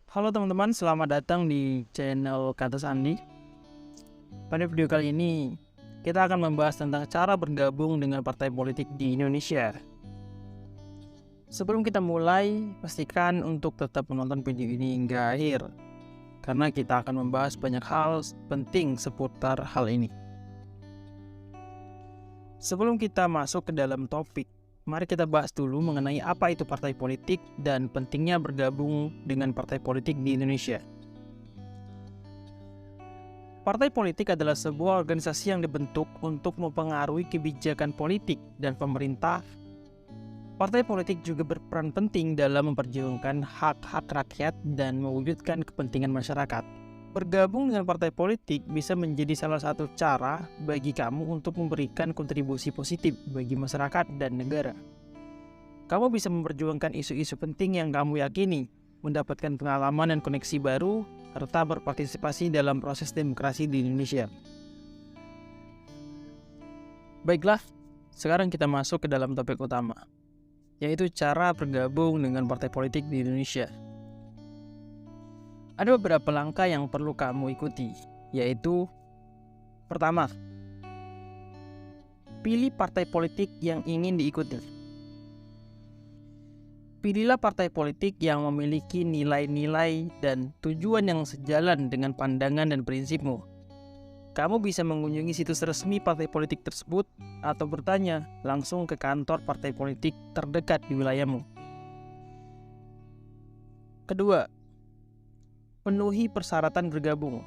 Halo teman-teman, selamat datang di channel Kata Sandi. Pada video kali ini, kita akan membahas tentang cara bergabung dengan partai politik di Indonesia. Sebelum kita mulai, pastikan untuk tetap menonton video ini hingga akhir, karena kita akan membahas banyak hal penting seputar hal ini. Sebelum kita masuk ke dalam topik, mari kita bahas dulu mengenai apa itu partai politik dan pentingnya bergabung dengan partai politik di Indonesia. Partai politik adalah sebuah organisasi yang dibentuk untuk mempengaruhi kebijakan politik dan pemerintah. Partai politik juga berperan penting dalam memperjuangkan hak-hak rakyat dan mewujudkan kepentingan masyarakat. Bergabung dengan partai politik bisa menjadi salah satu cara bagi kamu untuk memberikan kontribusi positif bagi masyarakat dan negara. Kamu bisa memperjuangkan isu-isu penting yang kamu yakini, mendapatkan pengalaman dan koneksi baru, serta berpartisipasi dalam proses demokrasi di Indonesia. Baiklah, sekarang kita masuk ke dalam topik utama, yaitu cara bergabung dengan partai politik di Indonesia. Ada beberapa langkah yang perlu kamu ikuti, yaitu pertama, pilih partai politik yang ingin diikuti. Pilihlah partai politik yang memiliki nilai-nilai dan tujuan yang sejalan dengan pandangan dan prinsipmu. Kamu bisa mengunjungi situs resmi partai politik tersebut atau bertanya langsung ke kantor partai politik terdekat di wilayahmu. Kedua, penuhi persyaratan bergabung.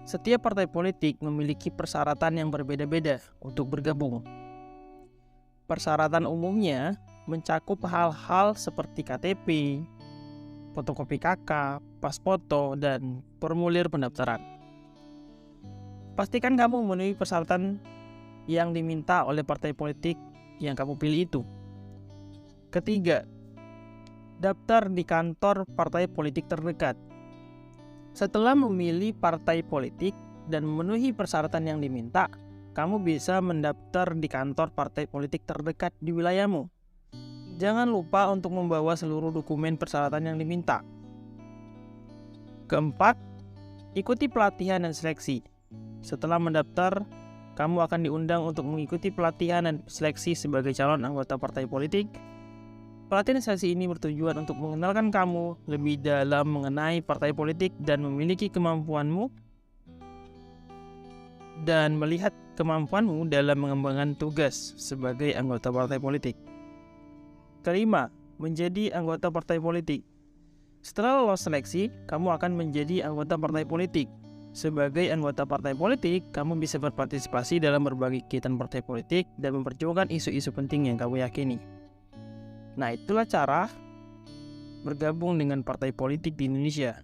Setiap partai politik memiliki persyaratan yang berbeda-beda untuk bergabung. Persyaratan umumnya mencakup hal-hal seperti KTP, fotokopi KK, pas foto, dan formulir pendaftaran. Pastikan kamu memenuhi persyaratan yang diminta oleh partai politik yang kamu pilih itu. Ketiga, daftar di kantor partai politik terdekat. Setelah memilih partai politik dan memenuhi persyaratan yang diminta, kamu bisa mendaftar di kantor partai politik terdekat di wilayahmu. Jangan lupa untuk membawa seluruh dokumen persyaratan yang diminta. Keempat, ikuti pelatihan dan seleksi. Setelah mendaftar, kamu akan diundang untuk mengikuti pelatihan dan seleksi sebagai calon anggota partai politik. Pelatihan seleksi ini bertujuan untuk mengenalkan kamu lebih dalam mengenai partai politik dan memiliki kemampuanmu dan melihat kemampuanmu dalam mengembangkan tugas sebagai anggota partai politik. Kelima, menjadi anggota partai politik. Setelah lolos seleksi, kamu akan menjadi anggota partai politik. Sebagai anggota partai politik, kamu bisa berpartisipasi dalam berbagai kegiatan partai politik dan memperjuangkan isu-isu penting yang kamu yakini. Nah, itulah cara bergabung dengan partai politik di Indonesia.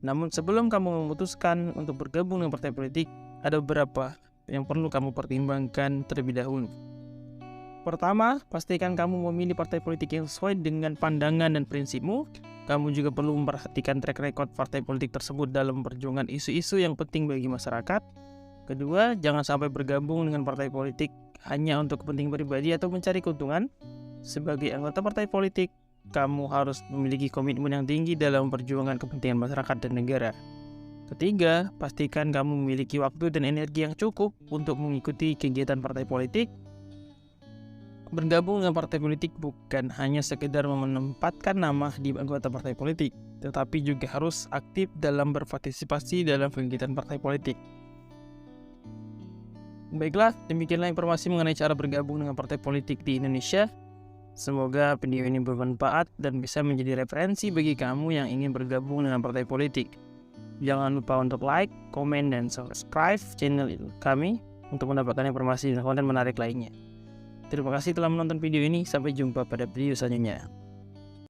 Namun sebelum kamu memutuskan untuk bergabung dengan partai politik, ada beberapa yang perlu kamu pertimbangkan terlebih dahulu. Pertama, pastikan kamu memilih partai politik yang sesuai dengan pandangan dan prinsipmu. Kamu juga perlu memperhatikan track record partai politik tersebut dalam memperjuangkan isu-isu yang penting bagi masyarakat. Kedua, jangan sampai bergabung dengan partai politik hanya untuk kepentingan pribadi atau mencari keuntungan. Sebagai anggota partai politik, kamu harus memiliki komitmen yang tinggi dalam memperjuangkan kepentingan masyarakat dan negara. Ketiga, pastikan kamu memiliki waktu dan energi yang cukup untuk mengikuti kegiatan partai politik. Bergabung dengan partai politik bukan hanya sekedar menempatkan nama di anggota partai politik, tetapi juga harus aktif dalam berpartisipasi dalam kegiatan partai politik. Baiklah, demikianlah informasi mengenai cara bergabung dengan partai politik di Indonesia. Semoga video ini bermanfaat dan bisa menjadi referensi bagi kamu yang ingin bergabung dengan partai politik. Jangan lupa untuk like, komen, dan subscribe channel kami untuk mendapatkan informasi dan konten menarik lainnya. Terima kasih telah menonton video ini. Sampai jumpa pada video selanjutnya.